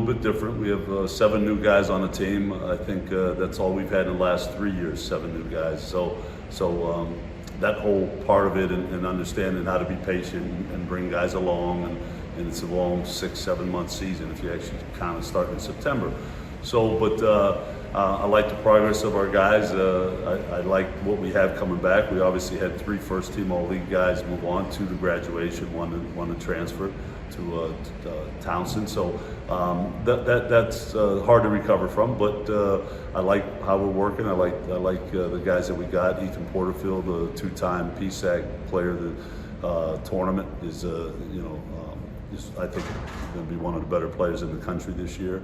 bit different. We have 7 new guys on the team. I think that's all we've had in the last 3 years, 7 new guys. So that whole part of it and understanding how to be patient and bring guys along, and it's a long 6-7 month season if you actually kind of start in September. So, but I like the progress of our guys. I like what we have coming back. We obviously had 3 first-team All-League guys move on to the graduation, one to transfer to Townsend. So that's hard to recover from. But I like how we're working. I like the guys that we got. Ethan Porterfield, a 2-time PSAC player of the tournament, is I think going to be one of the better players in the country this year.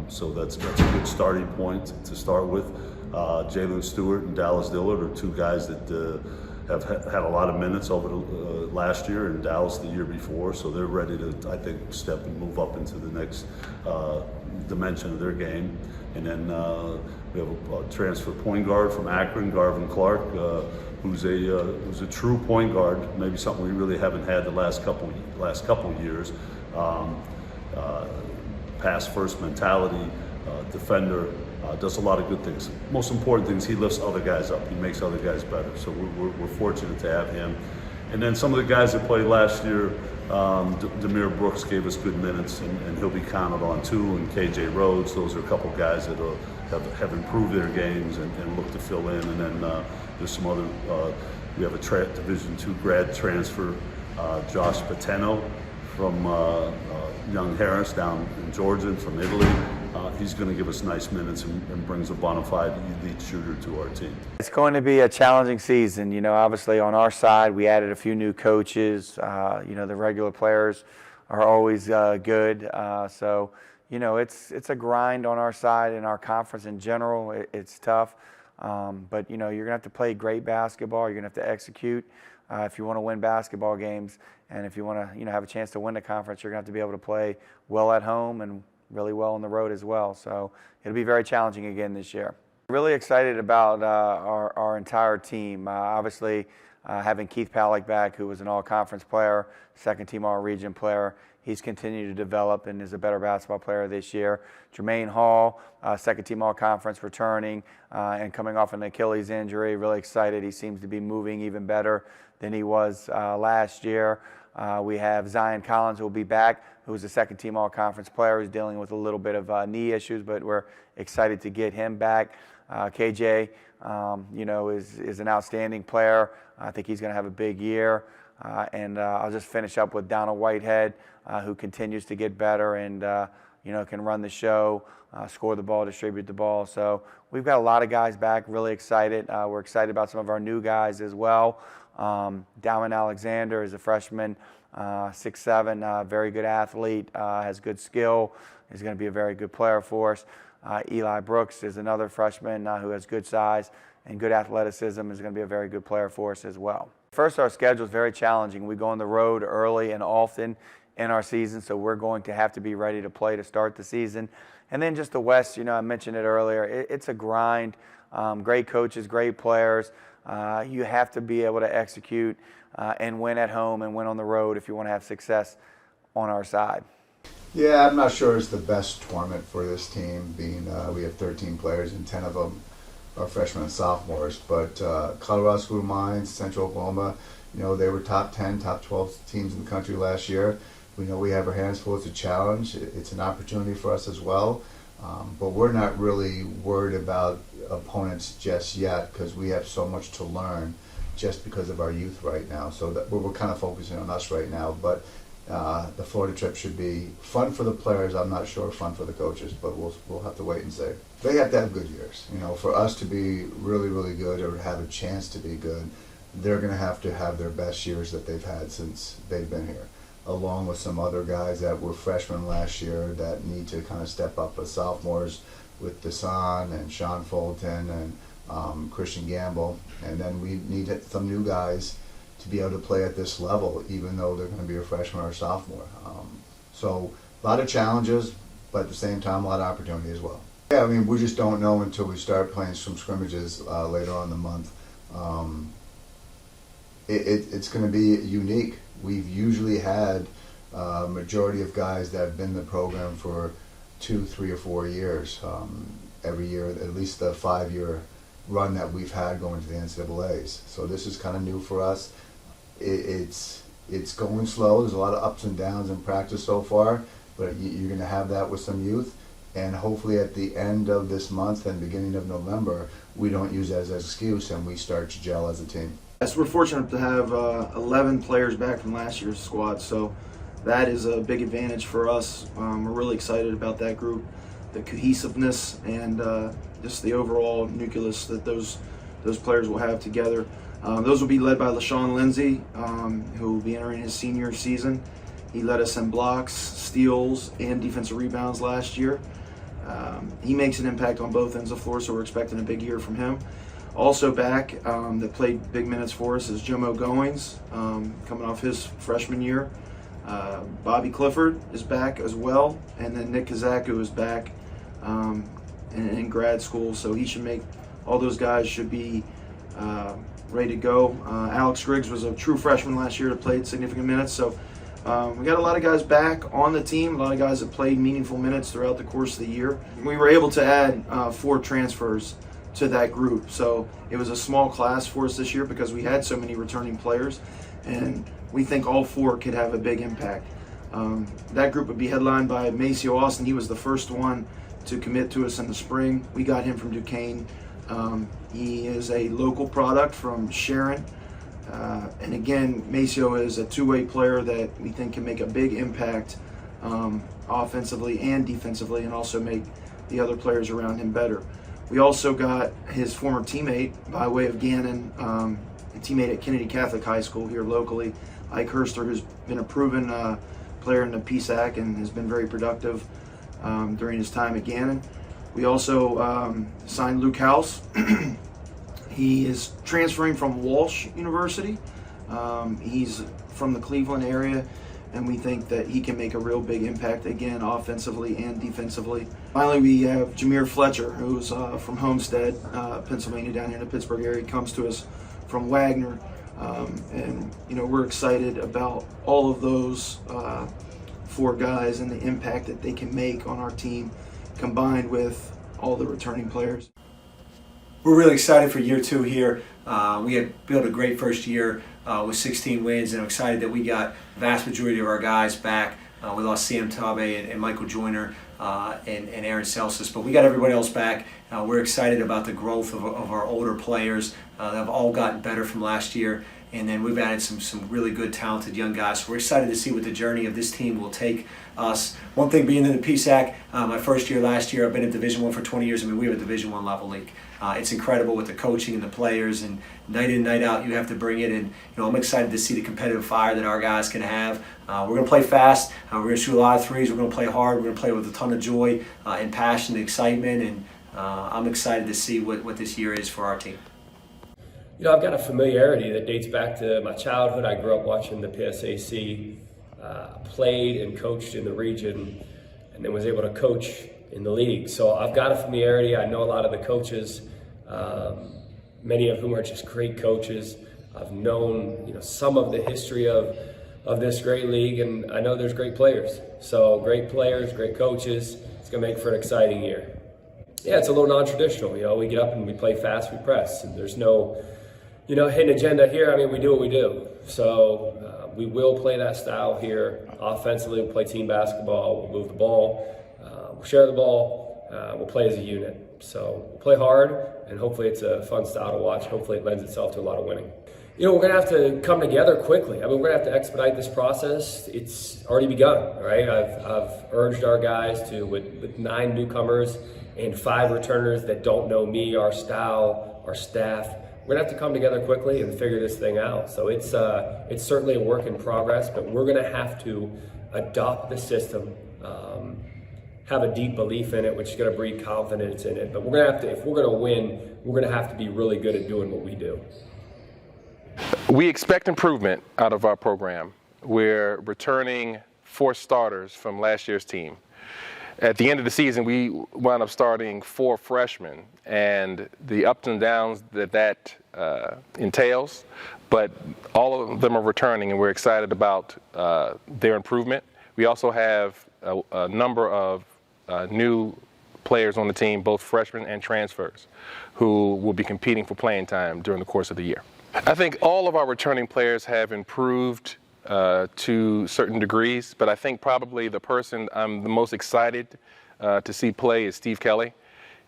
So that's a good starting point to start with. Jalen Stewart and Dallas Dillard are 2 guys that have had a lot of minutes over the last year, and Dallas the year before. So they're ready to, I think, step and move up into the next dimension of their game. And then we have a transfer point guard from Akron, Garvin Clark, who's a true point guard. Maybe something we really haven't had the last couple years. Pass first mentality, defender, does a lot of good things. Most important thing is he lifts other guys up. He makes other guys better. So we're fortunate to have him. And then some of the guys that played last year, Demir Brooks gave us good minutes, and he'll be counted on too. And KJ Rhodes, those are a couple guys that have improved their games and look to fill in. And then there's some other. We have a Division II grad transfer, Josh Pateno from Young Harris down in Georgia, and from Italy. He's going to give us nice minutes and brings a bona fide elite shooter to our team. It's going to be a challenging season. You know, obviously on our side, we added a few new coaches. The regular players are always good. So, it's a grind on our side and our conference in general. It's tough. But, you're going to have to play great basketball. You're going to have to execute if you want to win basketball games. And if you want to, have a chance to win the conference, you're going to have to be able to play well at home and really well on the road as well. So it'll be very challenging again this year. Really excited about our entire team. Obviously, having Keith Palick back, who was an all-conference player, second-team all-region player. He's continued to develop and is a better basketball player this year. Jermaine Hall, second-team all-conference, returning and coming off an Achilles injury. Really excited. He seems to be moving even better than he was last year. We have Zion Collins, who will be back, who was a second-team all-conference player. He's dealing with a little bit of knee issues, but we're excited to get him back. KJ, is an outstanding player. I think he's going to have a big year. And I'll just finish up with Donald Whitehead, who continues to get better and, can run the show, score the ball, distribute the ball. So we've got a lot of guys back, really excited. We're excited about some of our new guys as well. Dalvin Alexander is a freshman, 6'7", very good athlete, has good skill. He's going to be a very good player for us. Eli Brooks is another freshman who has good size and good athleticism, is going to be a very good player for us as well. First, our schedule is very challenging. We go on the road early and often in our season, so we're going to have to be ready to play to start the season. And then just the West, I mentioned it earlier, it's a grind. Great coaches, great players. You have to be able to execute and win at home and win on the road if you want to have success on our side. Yeah, I'm not sure it's the best tournament for this team, being we have 13 players and 10 of them are freshmen and sophomores. But Colorado School of Mines, Central Oklahoma, they were top 10, top 12 teams in the country last year. We know we have our hands full. It's a challenge. It's an opportunity for us as well. But we're not really worried about opponents just yet because we have so much to learn just because of our youth right now. So that we're kind of focusing on us right now. But the Florida trip should be fun for the players. I'm not sure fun for the coaches, but we'll have to wait and see. They have to have good years. For us to be really, really good or have a chance to be good, they're going to have their best years that they've had since they've been here, along with some other guys that were freshmen last year that need to kind of step up as sophomores with Desan and Sean Fulton and Christian Gamble. And then we need some new guys to be able to play at this level, even though they're going to be a freshman or a sophomore. So a lot of challenges, but at the same time, a lot of opportunity as well. Yeah, we just don't know until we start playing some scrimmages later on in the month. It's going to be unique. We've usually had Majority of guys that have been in the program for 2, 3, or 4 years. Every year, at least the 5-year run that we've had going to the NCAAs. So this is kind of new for us. It's going slow. There's a lot of ups and downs in practice so far, but you're going to have that with some youth. And hopefully at the end of this month and beginning of November, we don't use that as an excuse and we start to gel as a team. Yes, we're fortunate to have 11 players back from last year's squad, so that is a big advantage for us. We're really excited about that group, the cohesiveness, and just the overall nucleus that those players will have together. Those will be led by LaShawn Lindsay, who will be entering his senior season. He led us in blocks, steals, and defensive rebounds last year. He makes an impact on both ends of the floor, so we're expecting a big year from him. Also back, that played big minutes for us, is Jomo Goings, coming off his freshman year. Bobby Clifford is back as well, and then Nick Kazaku is back in grad school, so he should make, all those guys should be ready to go. Alex Griggs was a true freshman last year that played significant minutes, so we got a lot of guys back on the team, a lot of guys that played meaningful minutes throughout the course of the year. We were able to add 4 transfers to that group, so it was a small class for us this year because we had so many returning players, and we think all 4 could have a big impact. That group would be headlined by Maceo Austin. He was the first one to commit to us in the spring. We got him from Duquesne. He is a local product from Sharon. And again, Maceo is a two-way player that we think can make a big impact offensively and defensively, and also make the other players around him better. We also got his former teammate by way of Gannon, a teammate at Kennedy Catholic High School here locally, Ike Herster, who's been a proven player in the PSAC and has been very productive during his time at Gannon. We also signed Luke House. He is transferring from Walsh University. He's from the Cleveland area, and we think that he can make a real big impact, again, offensively and defensively. Finally, we have Jameer Fletcher, who's from Homestead, Pennsylvania, down here in the Pittsburgh area. He comes to us from Wagner, and we're excited about all of those 4 guys and the impact that they can make on our team, combined with all the returning players. We're really excited for year 2 here. We had built a great first year with 16 wins, and I'm excited that we got the vast majority of our guys back. We lost Sam Tabe and Michael Joyner and Aaron Celsus, but we got everybody else back. We're excited about the growth of our older players that have all gotten better from last year, and then we've added some really good, talented young guys. So we're excited to see what the journey of this team will take us. One thing being in the PSAC, my first year last year, I've been in Division I for 20 years. I mean, we have a Division I level league. It's incredible with the coaching and the players, and night in, night out, you have to bring it. And I'm excited to see the competitive fire that our guys can have. We're going to play fast. We're going to shoot a lot of threes. We're going to play hard. We're going to play with a ton of joy and passion and excitement. And I'm excited to see what this year is for our team. I've got a familiarity that dates back to my childhood. I grew up watching the PSAC, played and coached in the region, and then was able to coach in the league. So I've got a familiarity. I know a lot of the coaches, many of whom are just great coaches. I've known some of the history of this great league, and I know there's great players. So great players, great coaches. It's going to make for an exciting year. Yeah, it's a little non-traditional. We get up and we play fast, we press, and there's no hidden agenda here. I mean, we do what we do. So we will play that style here. Offensively, we'll play team basketball. We'll move the ball. We'll share the ball. We'll play as a unit. So we'll play hard, and hopefully it's a fun style to watch. Hopefully it lends itself to a lot of winning. We're going to have to come together quickly. I mean, we're going to have to expedite this process. It's already begun, right? I've urged our guys to, with 9 newcomers and 5 returners that don't know me, our style, our staff, we're gonna have to come together quickly and figure this thing out. So it's certainly a work in progress, but we're gonna have to adopt the system, have a deep belief in it, which is gonna breed confidence in it. But we're gonna have to, if we're gonna win, we're gonna have to be really good at doing what we do. We expect improvement out of our program. We're returning 4 starters from last year's team. At the end of the season, we wound up starting 4 freshmen, and the ups and downs that entails, but all of them are returning, and we're excited about their improvement. We also have a number of new players on the team, both freshmen and transfers, who will be competing for playing time during the course of the year. I think all of our returning players have improved to certain degrees, but I think probably the person I'm the most excited to see play is Steve Kelly.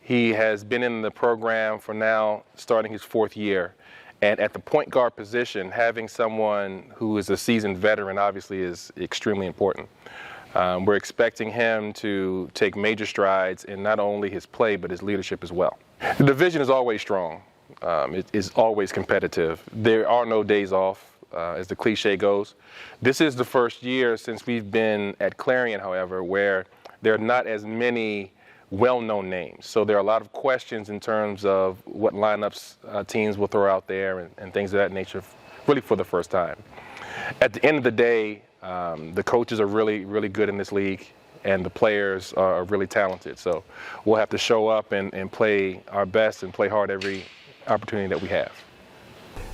He has been in the program for now starting his 4th year, and at the point guard position, having someone who is a seasoned veteran obviously is extremely important. We're expecting him to take major strides in not only his play but his leadership as well. The division is always strong. It is always competitive. There are no days off, as the cliche goes. This is the first year since we've been at Clarion, however, where there are not as many well-known names. So there are a lot of questions in terms of what lineups teams will throw out there and things of that nature, really for the first time. At the end of the day, the coaches are really, really good in this league, and the players are really talented. So we'll have to show up and play our best and play hard every opportunity that we have.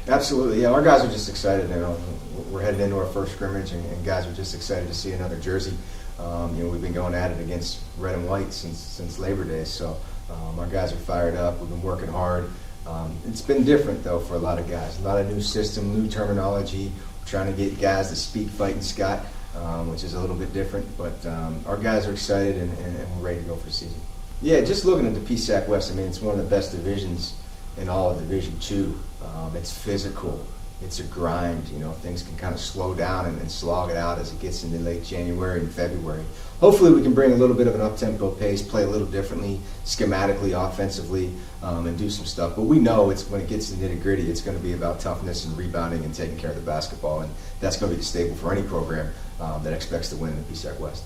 Absolutely, yeah. Our guys are just excited. You know, we're headed into our first scrimmage, and guys are just excited to see another jersey. You know, we've been going at it against red and white since Labor Day, so our guys are fired up. We've been working hard. It's been different though for a lot of guys. A lot of new system, new terminology. We're trying to get guys to speak Fighting Scott, which is a little bit different. But our guys are excited and we're ready to go for the season. Yeah, just looking at the PSAC West, I mean, it's one of the best divisions in all of Division II. It's physical. It's a grind. You know, things can kind of slow down and slog it out as it gets into late January and February. Hopefully we can bring a little bit of an up-tempo pace, play a little differently, schematically, offensively, and do some stuff. But we know it's when it gets to the nitty-gritty, it's going to be about toughness and rebounding and taking care of the basketball, and that's going to be the staple for any program that expects to win in the PSAC West.